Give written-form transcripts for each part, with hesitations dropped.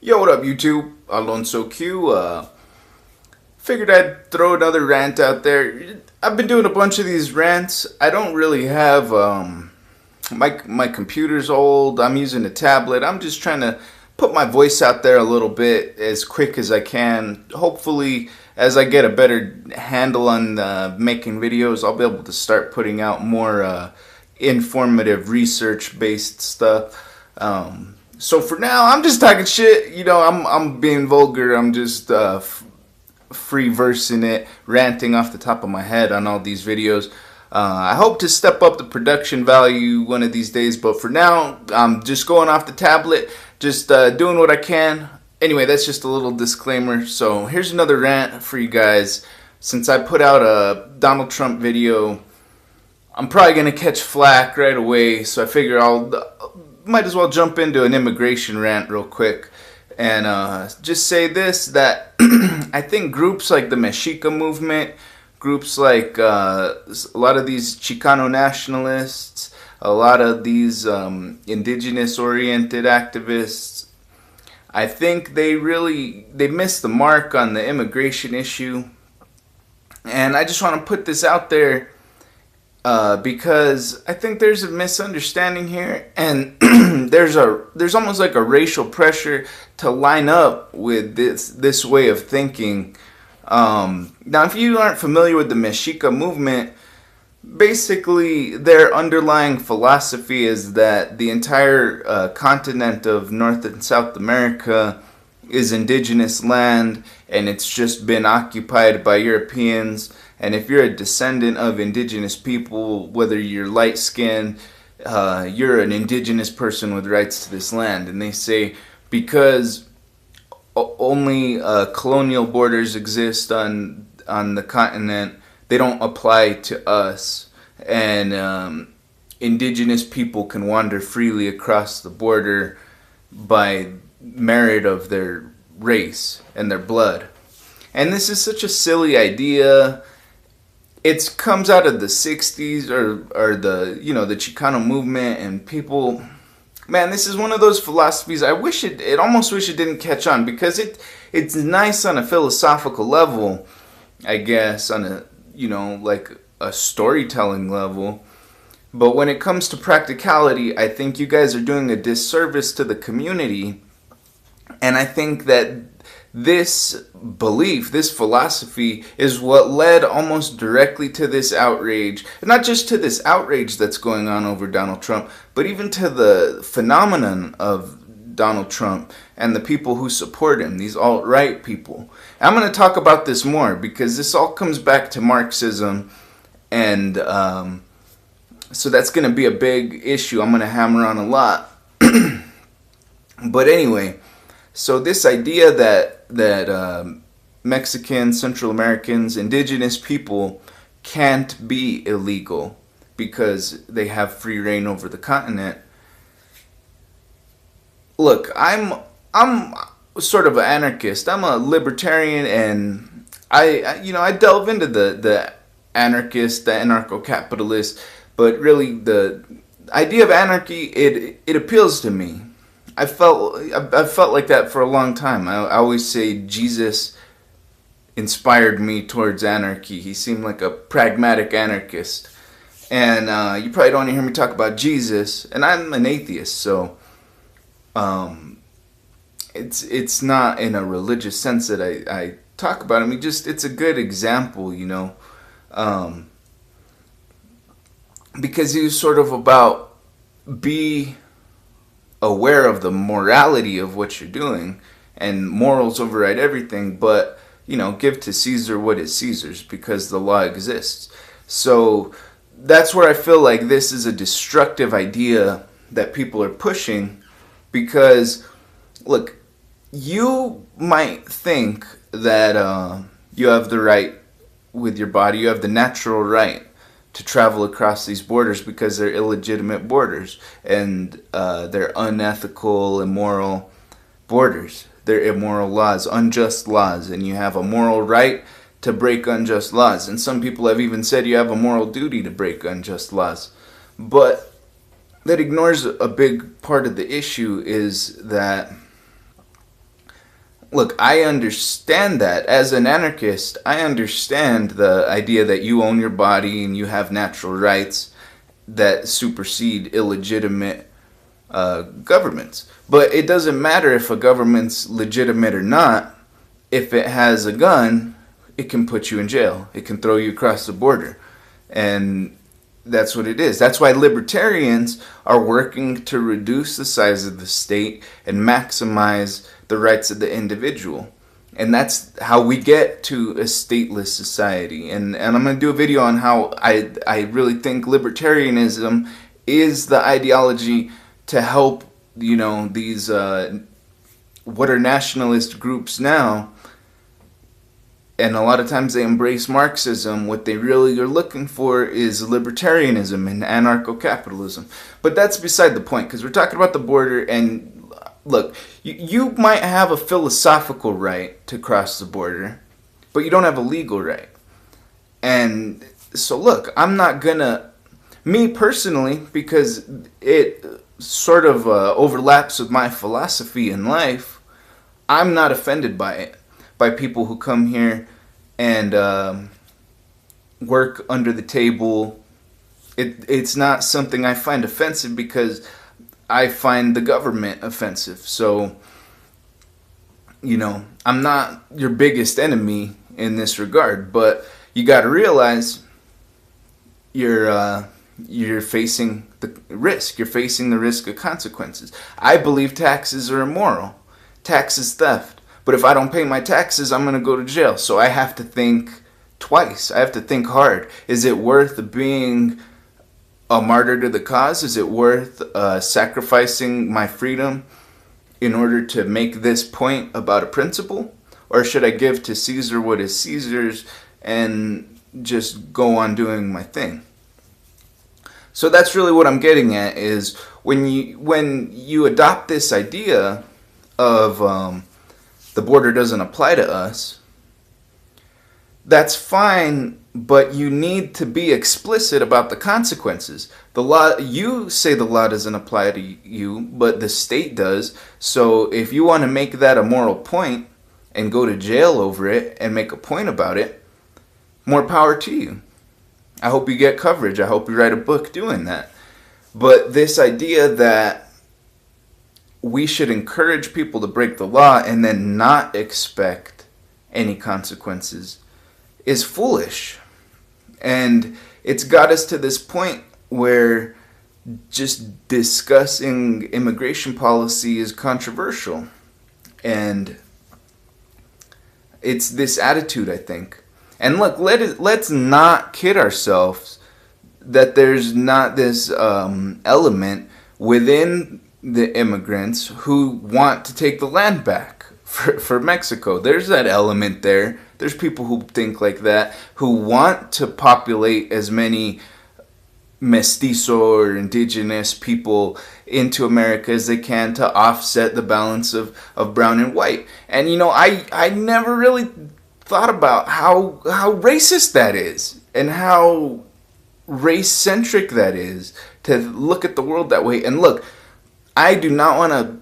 Yo, what up, YouTube? Alonso Q. Figured I'd throw another rant out there. I've been doing a bunch of these rants. I don't really have my computer's old. I'm using a tablet. I'm just trying to put my voice out there a little bit as quick as I can. Hopefully, as I get a better handle on making videos, I'll be able to start putting out more informative research-based stuff. So for now, I'm just talking shit. You know, I'm being vulgar. I'm just free versing it, ranting off the top of my head on all these videos. I hope to step up the production value one of these days, but for now, I'm just going off the tablet, just doing what I can. Anyway, that's just a little disclaimer. So here's another rant for you guys. Since I put out a Donald Trump video, I'm probably going to catch flack right away, so I figure might as well jump into an immigration rant real quick and just say this, that I think groups like the Mexica movement, groups like a lot of these Chicano nationalists, a lot of these indigenous-oriented activists, I think they missed the mark on the immigration issue. And I just want to put this out there because I think there's a misunderstanding here, and there's almost like a racial pressure to line up with this way of thinking. Now, if you aren't familiar with the Mexica movement, basically their underlying philosophy is that the entire continent of North and South America is indigenous land, and it's just been occupied by Europeans. And if you're a descendant of indigenous people, whether you're light-skinned, you're an indigenous person with rights to this land. And they say because only colonial borders exist on the continent, they don't apply to us. And indigenous people can wander freely across the border by merit of their race and their blood. And this is such a silly idea. It comes out of the 60s or the Chicano movement, and people, man, this is one of those philosophies I almost wish it didn't catch on, because it's nice on a philosophical level, I guess, on a, like a storytelling level. But when it comes to practicality, I think you guys are doing a disservice to the community. And I think that this belief, this philosophy, is what led almost directly to this outrage. And not just to this outrage that's going on over Donald Trump, but even to the phenomenon of Donald Trump and the people who support him, these alt-right people. I'm going to talk about this more because this all comes back to Marxism, and so that's going to be a big issue I'm going to hammer on a lot. But anyway, so this idea that Mexicans, Central Americans, indigenous people can't be illegal because they have free reign over the continent. Look, I'm sort of an anarchist. I'm a libertarian, and I delve into the anarchist, the anarcho-capitalist, but really the idea of anarchy, it appeals to me. I felt like that for a long time. I always say Jesus inspired me towards anarchy. He seemed like a pragmatic anarchist. And you probably don't want to hear me talk about Jesus, and I'm an atheist, so it's not in a religious sense that I talk about him. It's a good example, because he was sort of about be aware of the morality of what you're doing, and morals override everything, but give to Caesar what is Caesar's, because the law exists. So that's where I feel like this is a destructive idea that people are pushing, because look, you might think that you have the right with your body, you have the natural right to travel across these borders because they're illegitimate borders, and they're unethical, immoral borders. They're immoral laws, unjust laws, and you have a moral right to break unjust laws. And some people have even said you have a moral duty to break unjust laws. But that ignores a big part of the issue, is that look, I understand that. As an anarchist, I understand the idea that you own your body and you have natural rights that supersede illegitimate governments. But it doesn't matter if a government's legitimate or not. If it has a gun, it can put you in jail. It can throw you across the border. And that's what it is. That's why libertarians are working to reduce the size of the state and maximize the rights of the individual. And that's how we get to a stateless society. And I'm going to do a video on how I really think libertarianism is the ideology to help, these what are nationalist groups now. And a lot of times they embrace Marxism. What they really are looking for is libertarianism and anarcho-capitalism. But that's beside the point, because we're talking about the border. And look, you might have a philosophical right to cross the border, but you don't have a legal right. And so look, I'm not gonna, me personally, because it sort of overlaps with my philosophy in life, I'm not offended by it. By people who come here and work under the table. It's not something I find offensive because I find the government offensive. So, I'm not your biggest enemy in this regard, but you got to realize you're facing the risk. You're facing the risk of consequences. I believe taxes are immoral. Tax is theft. But if I don't pay my taxes, I'm going to go to jail. So I have to think twice. I have to think hard. Is it worth being a martyr to the cause? Is it worth sacrificing my freedom in order to make this point about a principle? Or should I give to Caesar what is Caesar's and just go on doing my thing? So that's really what I'm getting at, is when you adopt this idea of the border doesn't apply to us, that's fine, but you need to be explicit about the consequences. The law, you say the law doesn't apply to you, but the state does. So if you want to make that a moral point and go to jail over it and make a point about it, more power to you. I hope you get coverage. I hope you write a book doing that. But this idea that we should encourage people to break the law and then not expect any consequences is foolish. And it's got us to this point where just discussing immigration policy is controversial. And it's this attitude, I think. And look, let's not kid ourselves that there's not this element within the immigrants who want to take the land back for Mexico. There's that element there. There's people who think like that, who want to populate as many mestizo or indigenous people into America as they can to offset the balance of brown and white. And I never really thought about how racist that is and how race-centric that is to look at the world that way. And look, I do not want to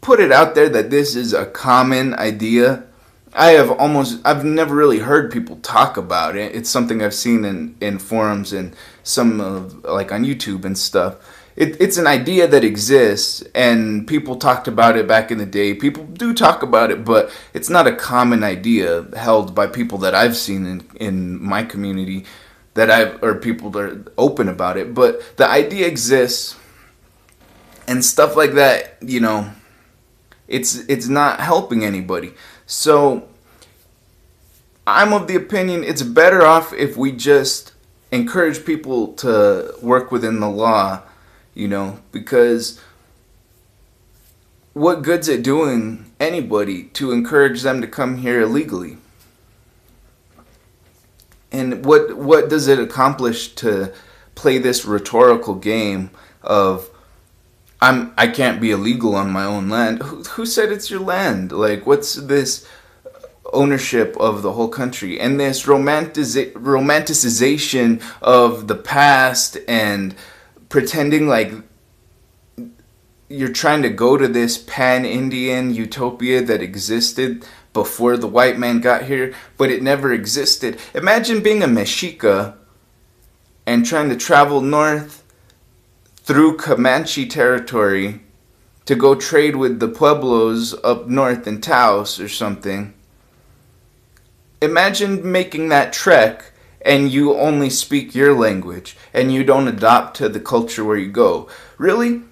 put it out there that this is a common idea. I've never really heard people talk about it. It's something I've seen in forums and some like on YouTube and stuff. It's an idea that exists, and people talked about it back in the day. People do talk about it, but it's not a common idea held by people that I've seen in my community or people that are open about it. But the idea exists. And stuff like that, it's not helping anybody. So I'm of the opinion it's better off if we just encourage people to work within the law, because what good's it doing anybody to encourage them to come here illegally? And what does it accomplish to play this rhetorical game of I can't be illegal on my own land? Who said it's your land? Like, what's this ownership of the whole country? And this romanticization of the past and pretending like you're trying to go to this pan-Indian utopia that existed before the white man got here, but it never existed. Imagine being a Mexica and trying to travel north through Comanche territory to go trade with the Pueblos up north in Taos or something. Imagine making that trek and you only speak your language and you don't adopt to the culture where you go. Really?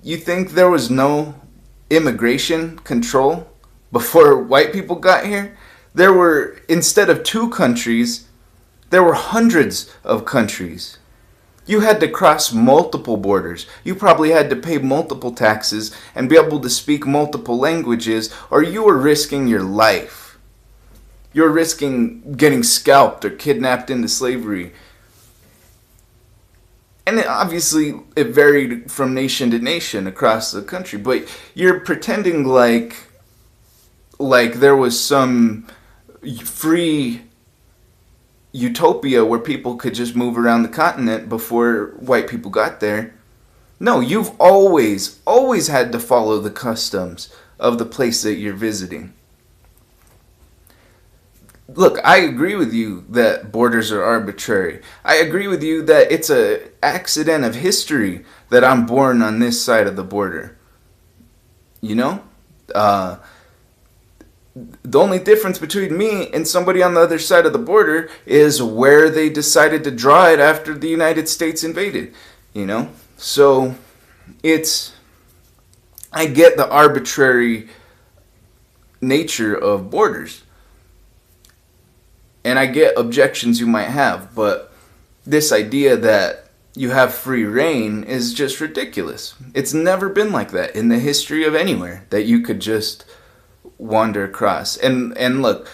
You think there was no immigration control before white people got here? There were, instead of 2 countries, there were hundreds of countries. You had to cross multiple borders. You probably had to pay multiple taxes and be able to speak multiple languages, or you were risking your life. You were risking getting scalped or kidnapped into slavery. And obviously it varied from nation to nation across the country, but you're pretending like there was some free utopia where people could just move around the continent before white people got there. No, you've always had to follow the customs of the place that you're visiting. Look, I agree with you that borders are arbitrary. I agree with you that it's an accident of history that I'm born on this side of the border. You know? The only difference between me and somebody on the other side of the border is where they decided to draw it after the United States invaded, you know? So, I get the arbitrary nature of borders. And I get objections you might have, but this idea that you have free reign is just ridiculous. It's never been like that in the history of anywhere, that you could just wander across. And look,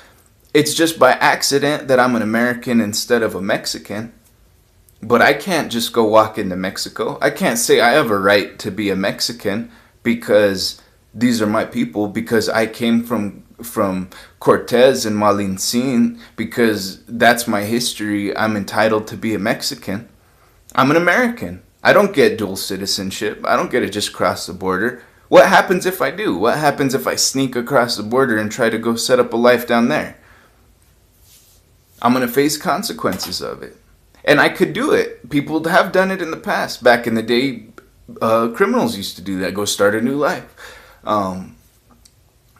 it's just by accident that I'm an American instead of a Mexican. But I can't just go walk into Mexico. I can't say I have a right to be a Mexican because these are my people, because I came from Cortez and Malintzin, because that's my history. I'm entitled to be a Mexican. I'm an American. I don't get dual citizenship. I don't get to just cross the border. What happens if I do? What happens if I sneak across the border and try to go set up a life down there? I'm going to face consequences of it. And I could do it. People have done it in the past. Back in the day, criminals used to do that, go start a new life.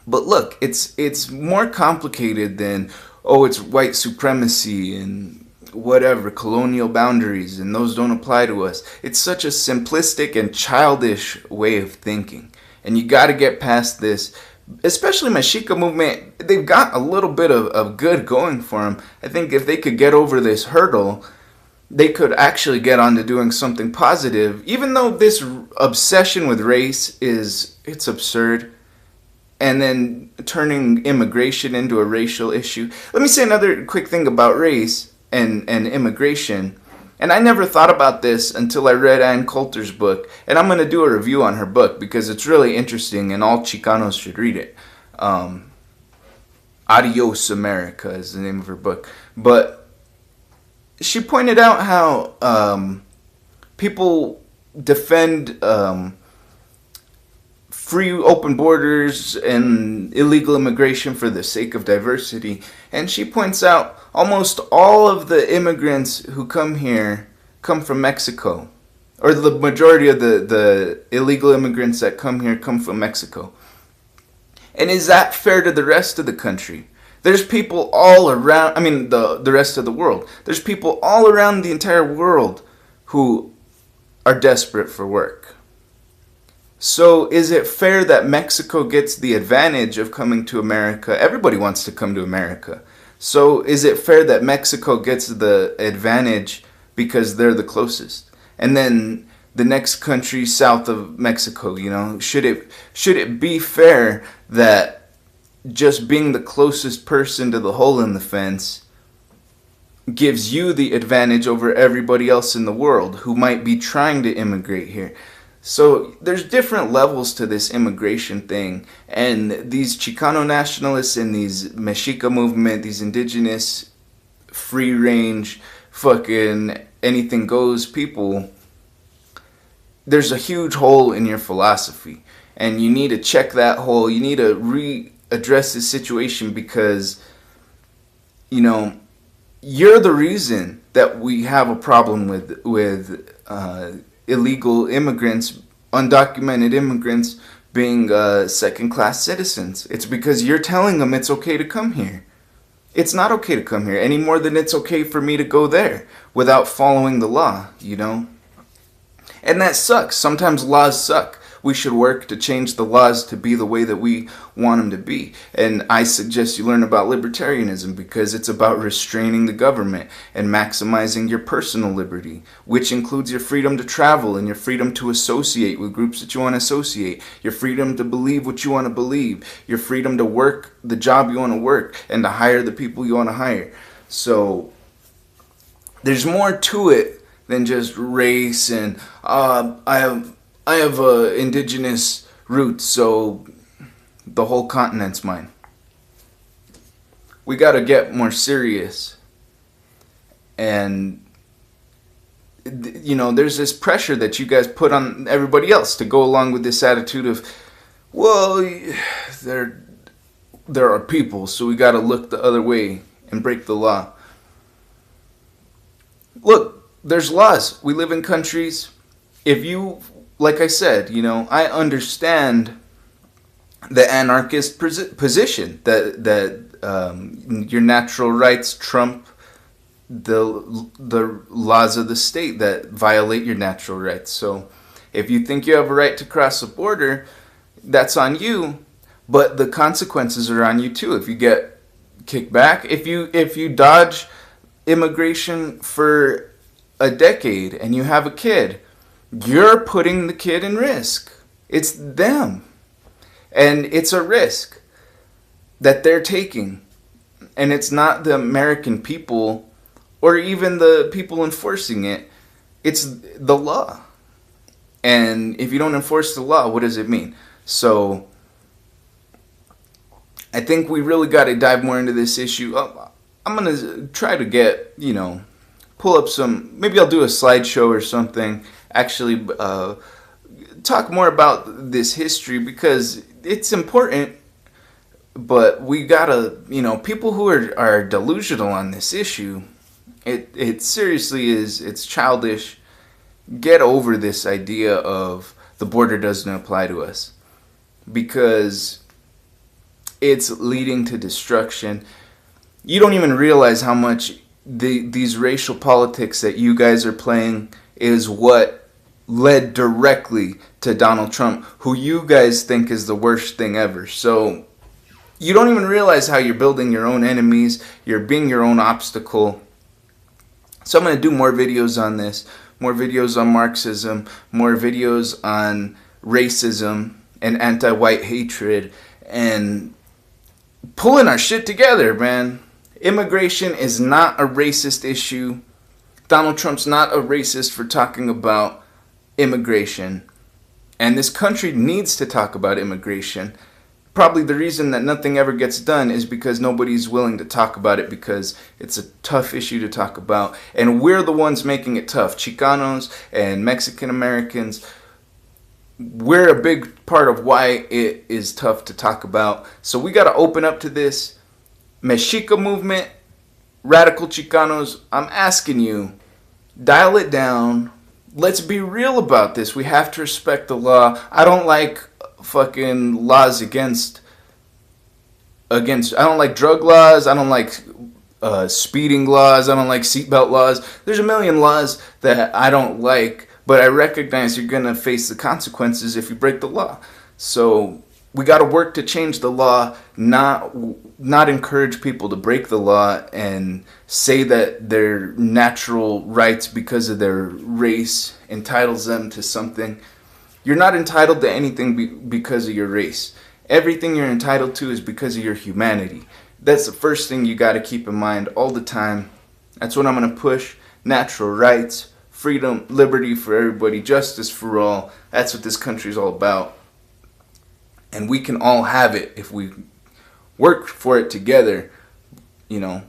But look, it's more complicated than, oh, it's white supremacy and whatever, colonial boundaries, and those don't apply to us. It's such a simplistic and childish way of thinking. And you got to get past this. Especially Mexica movement, they've got a little bit of good going for them. I think if they could get over this hurdle, they could actually get on to doing something positive. Even though this obsession with race it's absurd. And then turning immigration into a racial issue. Let me say another quick thing about race and immigration. And I never thought about this until I read Ann Coulter's book. And I'm going to do a review on her book because it's really interesting and all Chicanos should read it. Adios America is the name of her book. But she pointed out how people defend free open borders and illegal immigration for the sake of diversity. And she points out almost all of the immigrants who come here come from Mexico. Or the majority of the illegal immigrants that come here come from Mexico. And is that fair to the rest of the country? There's people all around, the rest of the world. There's people all around the entire world who are desperate for work. So is it fair that Mexico gets the advantage of coming to America? Everybody wants to come to America. So is it fair that Mexico gets the advantage because they're the closest? And then the next country south of Mexico, should it be fair that just being the closest person to the hole in the fence gives you the advantage over everybody else in the world who might be trying to immigrate here? So there's different levels to this immigration thing, and these Chicano nationalists and these Mexica movement, these indigenous, free range, fucking anything goes people, there's a huge hole in your philosophy, and you need to check that hole. You need to readdress this situation, because, you know, you're the reason that we have a problem with illegal immigrants, undocumented immigrants being second-class citizens. It's because you're telling them it's okay to come here. It's not okay to come here any more than it's okay for me to go there without following the law, you know? And that sucks. Sometimes laws suck. We should work to change the laws to be the way that we want them to be. And I suggest you learn about libertarianism, because it's about restraining the government and maximizing your personal liberty, which includes your freedom to travel and your freedom to associate with groups that you want to associate, your freedom to believe what you want to believe, your freedom to work the job you want to work, and to hire the people you want to hire. So there's more to it than just race and I have indigenous roots, so the whole continent's mine. We got to get more serious. And, you know, there's this pressure that you guys put on everybody else to go along with this attitude of, well, there are people, so we got to look the other way and break the law. Look, there's laws. We live in countries. If you... Like I said, you know, I understand the anarchist position that your natural rights trump the laws of the state that violate your natural rights. So if you think you have a right to cross the border, that's on you, but the consequences are on you too. If you get kicked back, if you dodge immigration for a decade and you have a kid, you're putting the kid in risk. It's them. And it's a risk that they're taking. And it's not the American people or even the people enforcing it. It's the law. And if you don't enforce the law, what does it mean? So I think we really got to dive more into this issue. I'm going to try to get, you know, pull up some, maybe I'll do a slideshow or something, actually talk more about this history, because it's important, but we gotta, you know, people who are delusional on this issue, it seriously is, it's childish. Get over this idea of the border doesn't apply to us, because it's leading to destruction. You don't even realize how much these racial politics that you guys are playing is what led directly to Donald Trump, who you guys think is the worst thing ever. So you don't even realize how you're building your own enemies. You're being your own obstacle. So I'm going to do more videos on this, more videos on Marxism, more videos on racism and anti-white hatred, and pulling our shit together, man. Immigration is not a racist issue. Donald Trump's not a racist for talking about immigration. And this country needs to talk about immigration. Probably the reason that nothing ever gets done is because nobody's willing to talk about it, because it's a tough issue to talk about. And we're the ones making it tough. Chicanos and Mexican Americans, we're a big part of why it is tough to talk about. So we got to open up to this. Mexica movement, radical Chicanos, I'm asking you, dial it down. Let's be real about this. We have to respect the law. I don't like fucking laws against I don't like drug laws. I don't like speeding laws. I don't like seatbelt laws. There's a million laws that I don't like, but I recognize you're going to face the consequences if you break the law. So we got to work to change the law, not encourage people to break the law and say that their natural rights because of their race entitles them to something. You're not entitled to anything because of your race. Everything you're entitled to is because of your humanity. That's the first thing you got to keep in mind all the time. That's what I'm going to push. Natural rights, freedom, liberty for everybody, justice for all. That's what this country is all about. And we can all have it if we work for it together. You know,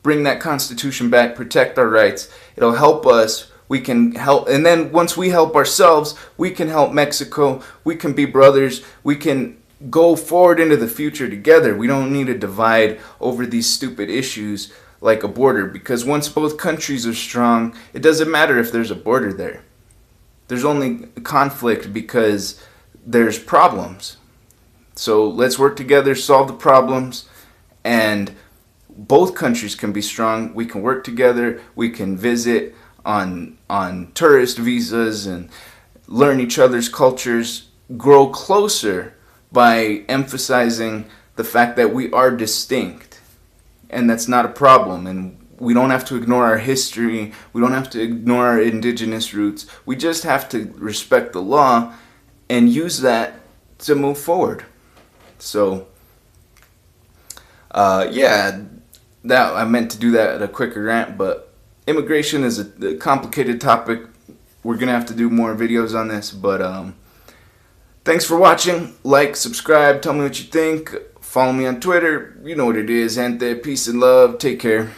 bring that Constitution back, protect our rights. It'll help us we can help, and then once we help ourselves, we can help Mexico. We can be brothers. We can go forward into the future together. We don't need to divide over these stupid issues like a border, because once both countries are strong, it doesn't matter if there's a border there. There's only conflict because there's problems. So let's work together, solve the problems, and both countries can be strong. We can work together. We can visit on tourist visas and learn each other's cultures, grow closer by emphasizing the fact that we are distinct, and that's not a problem. And we don't have to ignore our history. We don't have to ignore our indigenous roots. We just have to respect the law and use that to move forward. So, yeah, that I meant to do that at a quicker rant, but immigration is a complicated topic. We're going to have to do more videos on this, but thanks for watching. Like, subscribe, tell me what you think. Follow me on Twitter. You know what it is. Peace and love. Take care.